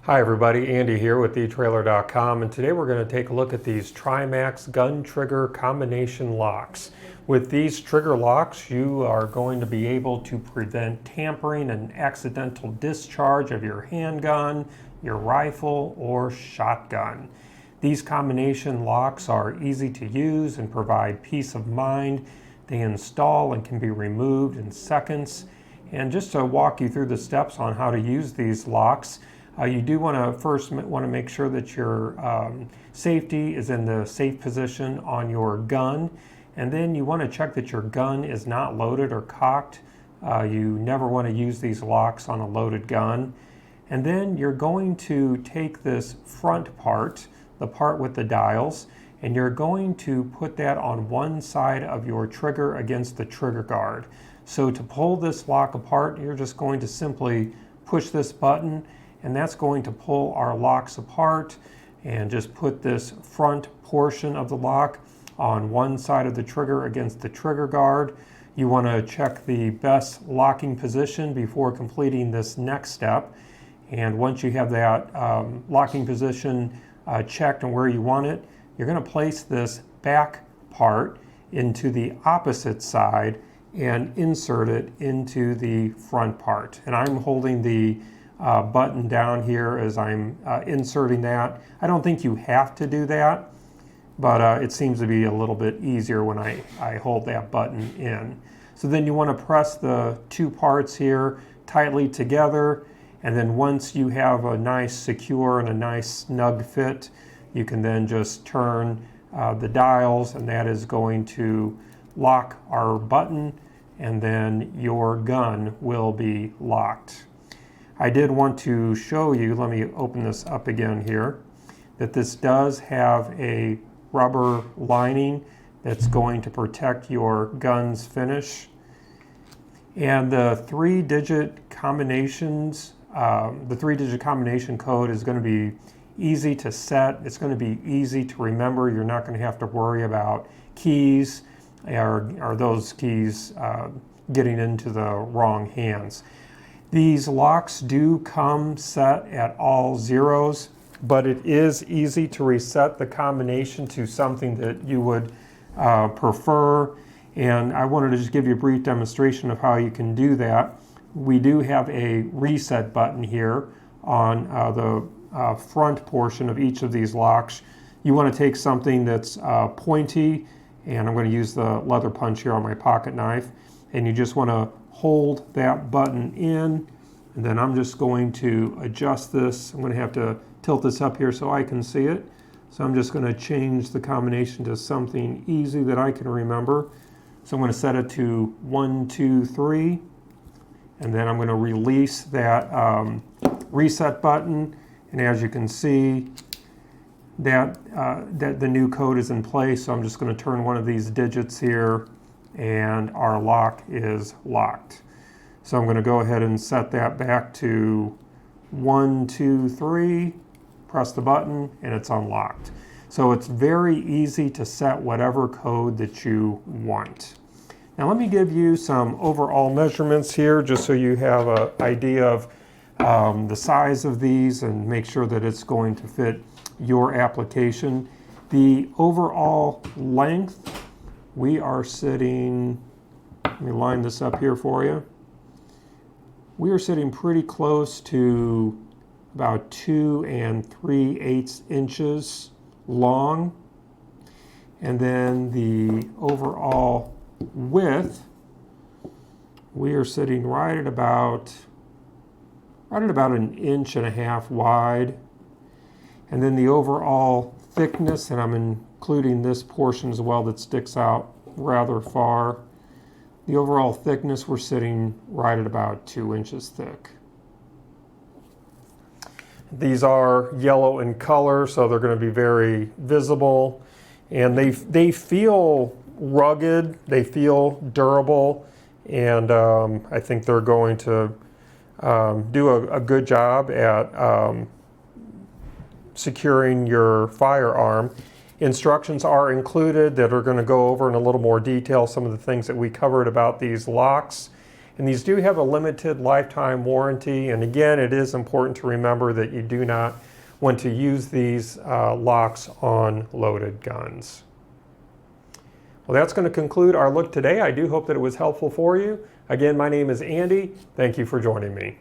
Hi everybody, Andy here with etrailer.com, and today we're going to take a look at these Trimax gun trigger combination locks. With these trigger locks, you are going to be able to prevent tampering and accidental discharge of your handgun, your rifle, or shotgun. These combination locks are easy to use and provide peace of mind. They install and can be removed in seconds. And just to walk you through the steps on how to use these locks, you do want to make sure that your safety is in the safe position on your gun, and then you want to check that your gun is not loaded or cocked. You never want to use these locks on a loaded gun. And then you're going to take this front part, the part with the dials, and you're going to put that on one side of your trigger against the trigger guard. So to pull this lock apart, you're just going to simply push this button, and that's going to pull our locks apart, and just put this front portion of the lock on one side of the trigger against the trigger guard. You want to check the best locking position before completing this next step. And once you have that locking position checked and where you want it, you're going to place this back part into the opposite side and insert it into the front part. And I'm holding the button down here as I'm inserting that. I don't think you have to do that, but it seems to be a little bit easier when I hold that button in. So then you want to press the two parts here tightly together, and then once you have a nice secure and a nice snug fit, you can then just turn the dials, and that is going to lock our button, and then your gun will be locked. I did want to show you, let me open this up again here, that this does have a rubber lining that's going to protect your gun's finish. And the three-digit combinations, the three-digit combination code is going to be easy to set. It's going to be easy to remember. You're not going to have to worry about keys or those keys getting into the wrong hands. These locks do come set at all zeros, but it is easy to reset the combination to something that you would prefer. And I wanted to just give you a brief demonstration of how you can do that. We do have a reset button here on the front portion of each of these locks. You want to take something that's pointy, and I'm going to use the leather punch here on my pocket knife, and you just want to hold that button in, and then I'm just going to adjust this. I'm going to have to tilt this up here so I can see it. So I'm just going to change the combination to something easy that I can remember. So I'm going to set it to 1, 2, 3, and then I'm going to release that reset button, and as you can see, that the new code is in place. So I'm just going to turn one of these digits here, and our lock is locked. So I'm going to go ahead and set that back to 1, 2, 3, press the button, and it's unlocked. So it's very easy to set whatever code that you want. Now let me give you some overall measurements here just so you have an idea of the size of these and make sure that it's going to fit your application. The overall length, we are sitting, let me line this up here for you. We are sitting pretty close to about 2 3/8 inches long. And then the overall width, we are sitting right at about 1.5 inches wide. And then the overall thickness, and I'm including this portion as well that sticks out rather far. The overall thickness, we're sitting right at about 2 inches thick. These are yellow in color, so they're going to be very visible. And they feel rugged, they feel durable, and I think they're going to do a good job at securing your firearm. Instructions are included that are going to go over in a little more detail some of the things that we covered about these locks. And these do have a limited lifetime warranty. And again, it is important to remember that you do not want to use these locks on loaded guns. Well, that's going to conclude our look today. I do hope that it was helpful for you. Again, my name is Andy. Thank you for joining me.